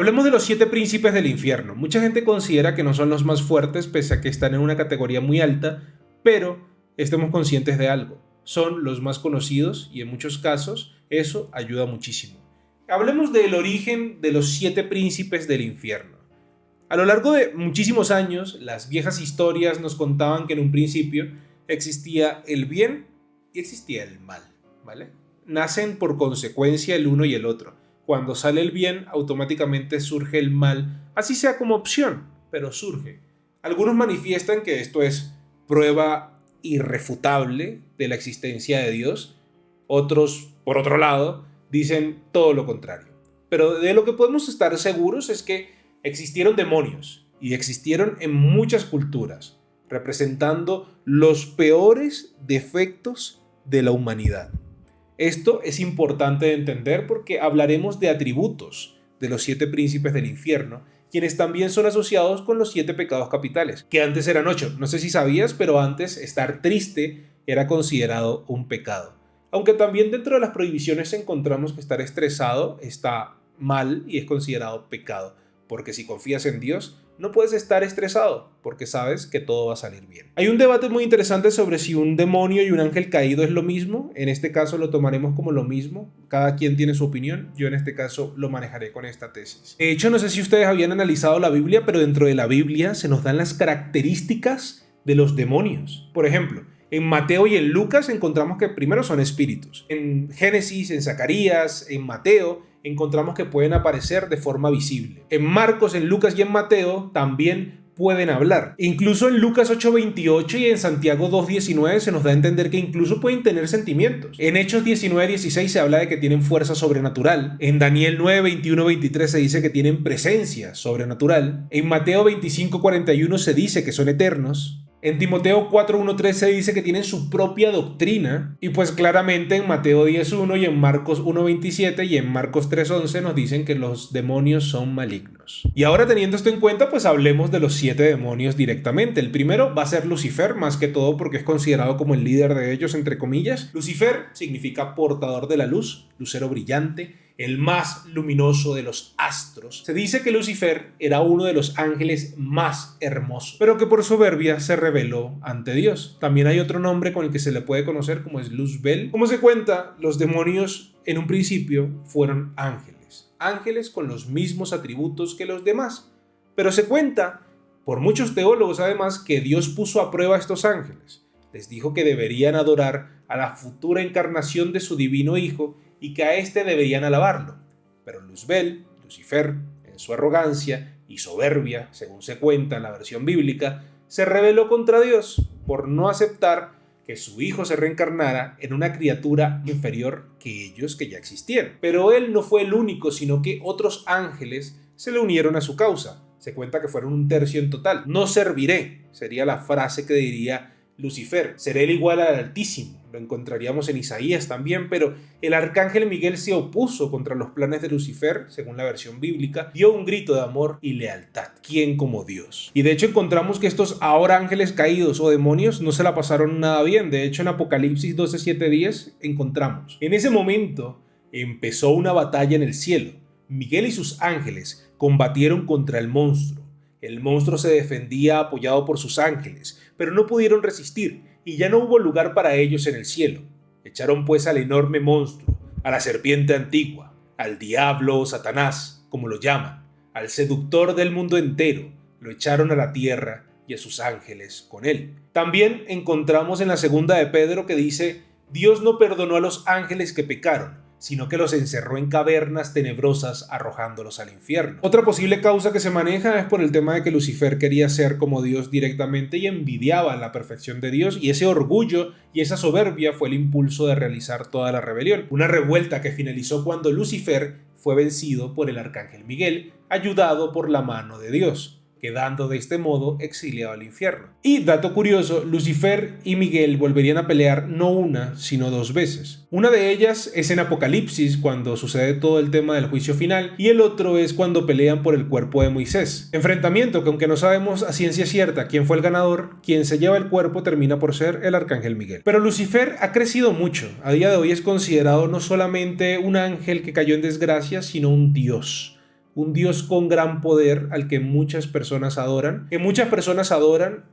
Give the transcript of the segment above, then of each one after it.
Hablemos de los 7 príncipes del infierno. Mucha gente considera que no son los más fuertes, pese a que están en una categoría muy alta, pero estemos conscientes de algo. Son los más conocidos y en muchos casos eso ayuda muchísimo. Hablemos del origen de los 7 príncipes del infierno. A lo largo de muchísimos años, las viejas historias nos contaban que en un principio existía el bien y existía el mal, ¿vale? Nacen por consecuencia el uno y el otro. Cuando sale el bien, automáticamente surge el mal, así sea como opción, pero surge. Algunos manifiestan que esto es prueba irrefutable de la existencia de Dios. Otros, por otro lado, dicen todo lo contrario. Pero de lo que podemos estar seguros es que existieron demonios y existieron en muchas culturas, representando los peores defectos de la humanidad. Esto es importante de entender porque hablaremos de atributos de los 7 príncipes del infierno, quienes también son asociados con los 7 pecados capitales, que antes eran 8. No sé si sabías, pero antes estar triste era considerado un pecado. Aunque también dentro de las prohibiciones encontramos que estar estresado está mal y es considerado pecado, porque si confías en Dios, no puedes estar estresado, porque sabes que todo va a salir bien. Hay un debate muy interesante sobre si un demonio y un ángel caído es lo mismo. En este caso lo tomaremos como lo mismo. Cada quien tiene su opinión. Yo en este caso lo manejaré con esta tesis. De hecho, no sé si ustedes habían analizado la Biblia, pero dentro de la Biblia se nos dan las características de los demonios. Por ejemplo, en Mateo y en Lucas encontramos que primero son espíritus. En Génesis, en Zacarías, en Mateo encontramos que pueden aparecer de forma visible. En Marcos, en Lucas y en Mateo también pueden hablar. Incluso en Lucas 8:28 y en Santiago 2:19 se nos da a entender que incluso pueden tener sentimientos. En Hechos 19:16 se habla de que tienen fuerza sobrenatural. En Daniel 9:21-23 se dice que tienen presencia sobrenatural. En Mateo 25:41 se dice que son eternos. En Timoteo 4:1-3 se dice que tienen su propia doctrina. Y pues claramente en Mateo 10:1 y en Marcos 1:27 y en Marcos 3:11 nos dicen que los demonios son malignos. Y ahora teniendo esto en cuenta, pues hablemos de los 7 demonios directamente. El primero va a ser Lucifer, más que todo porque es considerado como el líder de ellos, entre comillas. Lucifer significa portador de la luz, lucero brillante, el más luminoso de los astros. Se dice que Lucifer era uno de los ángeles más hermosos, pero que por soberbia se rebeló ante Dios. También hay otro nombre con el que se le puede conocer como es Luzbel. Como se cuenta, los demonios en un principio fueron ángeles. Ángeles con los mismos atributos que los demás. Pero se cuenta, por muchos teólogos además, que Dios puso a prueba a estos ángeles. Les dijo que deberían adorar a la futura encarnación de su divino Hijo y que a éste deberían alabarlo. Pero Luzbel, Lucifer, en su arrogancia y soberbia, según se cuenta en la versión bíblica, se rebeló contra Dios por no aceptar que su hijo se reencarnara en una criatura inferior que ellos que ya existían. Pero él no fue el único, sino que otros ángeles se le unieron a su causa. Se cuenta que fueron un tercio en total. No serviré, sería la frase que diría Lucifer. Seré el igual al Altísimo. Lo encontraríamos en Isaías también, pero el arcángel Miguel se opuso contra los planes de Lucifer, según la versión bíblica, dio un grito de amor y lealtad. ¿Quién como Dios? Y de hecho encontramos que estos ahora ángeles caídos o demonios no se la pasaron nada bien. De hecho en Apocalipsis 12:7-10 encontramos. En ese momento empezó una batalla en el cielo. Miguel y sus ángeles combatieron contra el monstruo. El monstruo se defendía apoyado por sus ángeles, pero no pudieron resistir y ya no hubo lugar para ellos en el cielo. Echaron pues al enorme monstruo, a la serpiente antigua, al diablo o Satanás, como lo llaman, al seductor del mundo entero, lo echaron a la tierra y a sus ángeles con él. También encontramos en la segunda de Pedro que dice: Dios no perdonó a los ángeles que pecaron, sino que los encerró en cavernas tenebrosas arrojándolos al infierno. Otra posible causa que se maneja es por el tema de que Lucifer quería ser como Dios directamente y envidiaba la perfección de Dios, y ese orgullo y esa soberbia fue el impulso de realizar toda la rebelión. Una revuelta que finalizó cuando Lucifer fue vencido por el arcángel Miguel, ayudado por la mano de Dios, quedando de este modo exiliado al infierno. Y dato curioso, Lucifer y Miguel volverían a pelear no una, sino 2 veces. Una de ellas es en Apocalipsis, cuando sucede todo el tema del juicio final, y el otro es cuando pelean por el cuerpo de Moisés. Enfrentamiento que, aunque no sabemos a ciencia cierta quién fue el ganador, quien se lleva el cuerpo termina por ser el arcángel Miguel. Pero Lucifer ha crecido mucho. A día de hoy es considerado no solamente un ángel que cayó en desgracia, sino un dios. un dios con gran poder al que muchas personas adoran,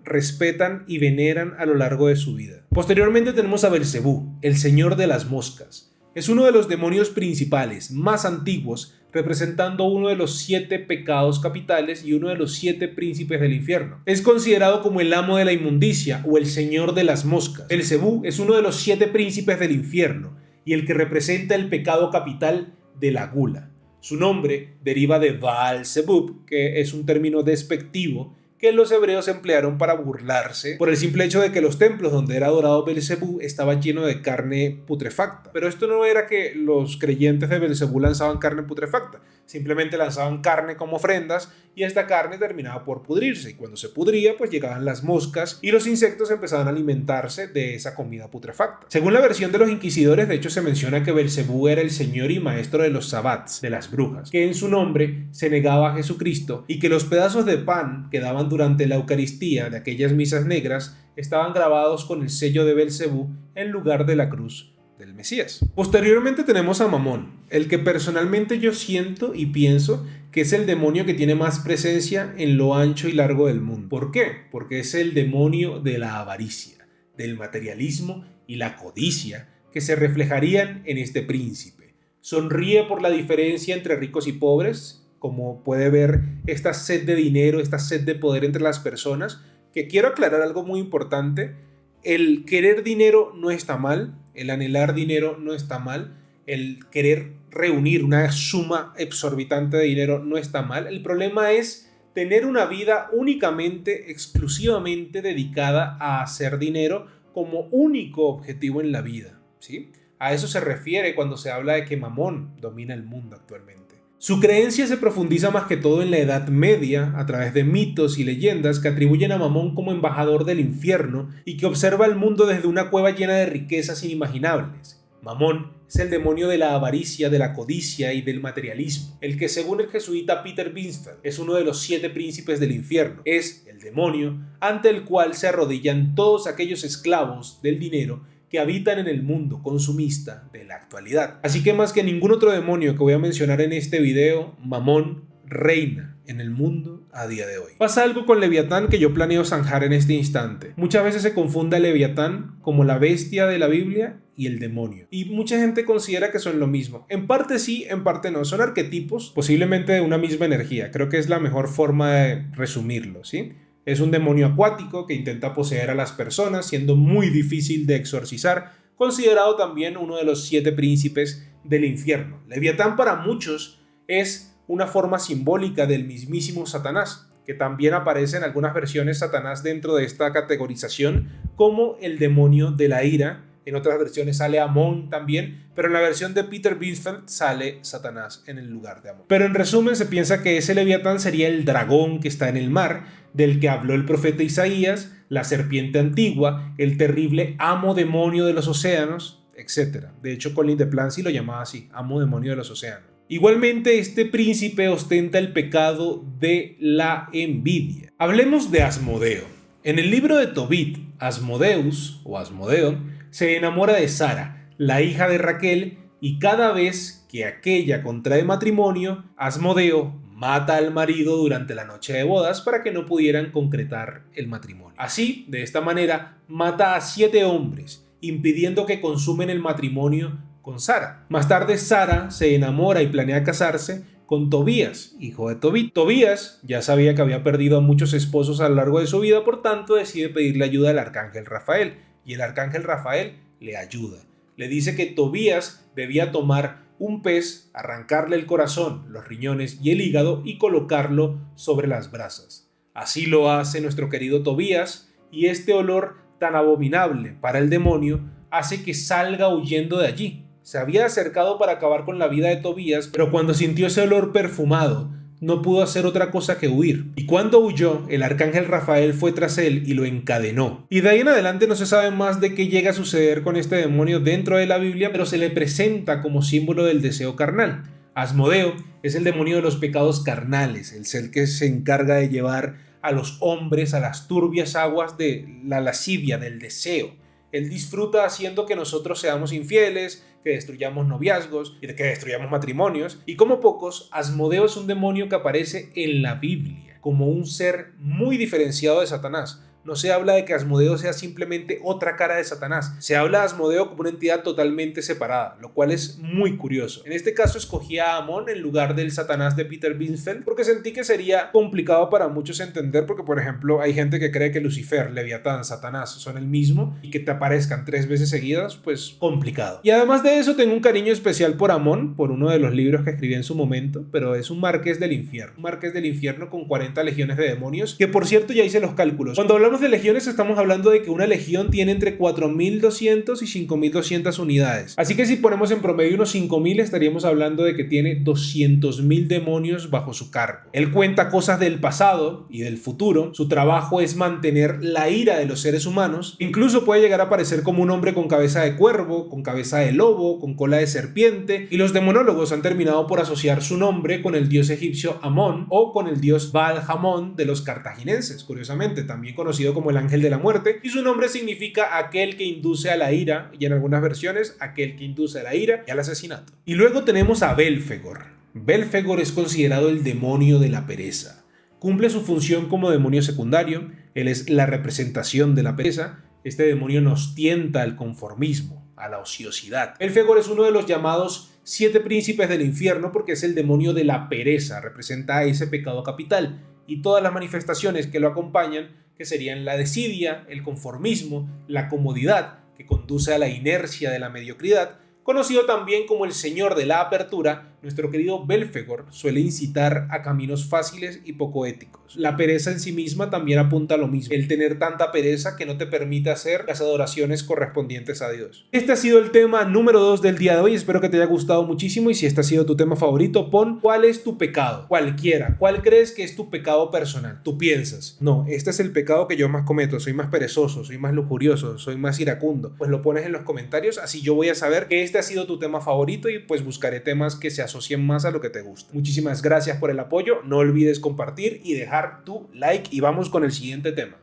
respetan y veneran a lo largo de su vida. Posteriormente tenemos a Belcebú, el señor de las moscas. Es uno de los demonios principales, más antiguos, representando uno de los 7 pecados capitales y uno de los 7 príncipes del infierno. Es considerado como el amo de la inmundicia o el señor de las moscas. Belcebú es uno de los 7 príncipes del infierno y el que representa el pecado capital de la gula. Su nombre deriva de Baal-Zebub, que es un término despectivo que los hebreos emplearon para burlarse por el simple hecho de que los templos donde era adorado Belcebú estaban llenos de carne putrefacta. Pero esto no era que los creyentes de Belcebú lanzaban carne putrefacta, simplemente lanzaban carne como ofrendas y esta carne terminaba por pudrirse, y cuando se pudría pues llegaban las moscas y los insectos empezaban a alimentarse de esa comida putrefacta. Según la versión de los inquisidores, de hecho se menciona que Belcebú era el señor y maestro de los sabbats, de las brujas, que en su nombre se negaba a Jesucristo y que los pedazos de pan que daban durante la Eucaristía de aquellas misas negras estaban grabados con el sello de Belcebú en lugar de la cruz del Mesías. Posteriormente tenemos a Mamón, el que personalmente yo siento y pienso que es el demonio que tiene más presencia en lo ancho y largo del mundo. ¿Por qué? Porque es el demonio de la avaricia, del materialismo y la codicia que se reflejarían en este príncipe. Sonríe por la diferencia entre ricos y pobres, como puede ver esta sed de dinero, esta sed de poder entre las personas, que quiero aclarar algo muy importante: el querer dinero no está mal, el anhelar dinero no está mal, el querer reunir una suma exorbitante de dinero no está mal. El problema es tener una vida únicamente, exclusivamente dedicada a hacer dinero como único objetivo en la vida, ¿sí? A eso se refiere cuando se habla de que Mamón domina el mundo actualmente. Su creencia se profundiza más que todo en la Edad Media, a través de mitos y leyendas que atribuyen a Mamón como embajador del infierno y que observa el mundo desde una cueva llena de riquezas inimaginables. Mamón es el demonio de la avaricia, de la codicia y del materialismo, el que según el jesuita Peter Binsfeld es uno de los 7 príncipes del infierno. Es el demonio ante el cual se arrodillan todos aquellos esclavos del dinero que habitan en el mundo consumista de la actualidad. Así que más que ningún otro demonio que voy a mencionar en este video, Mamón reina en el mundo a día de hoy. Pasa algo con Leviatán que yo planeo zanjar en este instante. Muchas veces se confunde a Leviatán como la bestia de la Biblia y el demonio, y mucha gente considera que son lo mismo. En parte sí, en parte no. Son arquetipos, posiblemente de una misma energía. Creo que es la mejor forma de resumirlo, ¿sí? Es un demonio acuático que intenta poseer a las personas, siendo muy difícil de exorcizar, considerado también uno de los 7 príncipes del infierno. Leviatán para muchos es una forma simbólica del mismísimo Satanás, que también aparece en algunas versiones Satanás dentro de esta categorización como el demonio de la ira. En otras versiones sale Amón también, pero en la versión de Peter Binsfeld sale Satanás en el lugar de Amón. Pero en resumen se piensa que ese Leviatán sería el dragón que está en el mar, del que habló el profeta Isaías, la serpiente antigua, el terrible amo demonio de los océanos, etc. De hecho, Colin de Plancy lo llamaba así, amo demonio de los océanos. Igualmente, este príncipe ostenta el pecado de la envidia. Hablemos de Asmodeo. En el libro de Tobit, Asmodeus o Asmodeo se enamora de Sara, la hija de Raquel, y cada vez que aquella contrae matrimonio, Asmodeo mata al marido durante la noche de bodas para que no pudieran concretar el matrimonio. Así, de esta manera, mata a 7 hombres, impidiendo que consumen el matrimonio con Sara. Más tarde, Sara se enamora y planea casarse con Tobías, hijo de Tobit. Tobías ya sabía que había perdido a muchos esposos a lo largo de su vida, por tanto decide pedirle ayuda al arcángel Rafael, y el arcángel Rafael le ayuda. Le dice que Tobías debía tomar un pez, arrancarle el corazón, los riñones y el hígado y colocarlo sobre las brasas. Así lo hace nuestro querido Tobías, y este olor tan abominable para el demonio hace que salga huyendo de allí. Se había acercado para acabar con la vida de Tobías, pero cuando sintió ese olor perfumado, no pudo hacer otra cosa que huir. Y cuando huyó, el arcángel Rafael fue tras él y lo encadenó. Y de ahí en adelante no se sabe más de qué llega a suceder con este demonio dentro de la Biblia, pero se le presenta como símbolo del deseo carnal. Asmodeo es el demonio de los pecados carnales, el ser que se encarga de llevar a los hombres a las turbias aguas de la lascivia, del deseo. Él disfruta haciendo que nosotros seamos infieles, que destruyamos noviazgos y de que destruyamos matrimonios. Y como pocos, Asmodeo es un demonio que aparece en la Biblia como un ser muy diferenciado de Satanás. No se habla de que Asmodeo sea simplemente otra cara de Satanás. Se habla de Asmodeo como una entidad totalmente separada, lo cual es muy curioso. En este caso escogí a Amon en lugar del Satanás de Peter Binsfeld porque sentí que sería complicado para muchos entender, porque por ejemplo hay gente que cree que Lucifer, Leviatán, Satanás son el mismo y que te aparezcan 3 veces seguidas, pues complicado. Y además de eso tengo un cariño especial por Amon, por uno de los libros que escribí en su momento, pero es un marqués del infierno. Un marqués del infierno con 40 legiones de demonios, que por cierto ya hice los cálculos. Cuando hablamos de legiones estamos hablando de que una legión tiene entre 4.200 y 5.200 unidades. Así que si ponemos en promedio unos 5.000 estaríamos hablando de que tiene 200.000 demonios bajo su cargo. Él cuenta cosas del pasado y del futuro. Su trabajo es mantener la ira de los seres humanos. Incluso puede llegar a aparecer como un hombre con cabeza de cuervo, con cabeza de lobo, con cola de serpiente. Y los demonólogos han terminado por asociar su nombre con el dios egipcio Amón o con el dios Baal-Hamón de los cartagineses, curiosamente, también conocido como el ángel de la muerte, y su nombre significa aquel que induce a la ira, y en algunas versiones aquel que induce a la ira y al asesinato. Y luego tenemos a Belfegor. Belfegor es considerado el demonio de la pereza. Cumple su función como demonio secundario. Él es la representación de la pereza. Este demonio nos tienta al conformismo, a la ociosidad. Belfegor es uno de los llamados 7 príncipes del infierno porque es el demonio de la pereza, representa ese pecado capital, y todas las manifestaciones que lo acompañan, que serían la desidia, el conformismo, la comodidad, que conduce a la inercia de la mediocridad. Conocido también como el señor de la apertura, nuestro querido Belfegor suele incitar a caminos fáciles y poco éticos. La pereza en sí misma también apunta a lo mismo, el tener tanta pereza que no te permite hacer las adoraciones correspondientes a Dios. Este ha sido el tema número 2 del día de hoy, espero que te haya gustado muchísimo y si este ha sido tu tema favorito, pon cuál es tu pecado, cualquiera, cuál crees que es tu pecado personal. Tú piensas, no, este es el pecado que yo más cometo, soy más perezoso, soy más lujurioso, soy más iracundo, pues lo pones en los comentarios, así yo voy a saber que este ha sido tu tema favorito y pues buscaré temas que se asocien más a lo que te gusta. Muchísimas gracias por el apoyo, no olvides compartir y dejar tu like y vamos con el siguiente tema.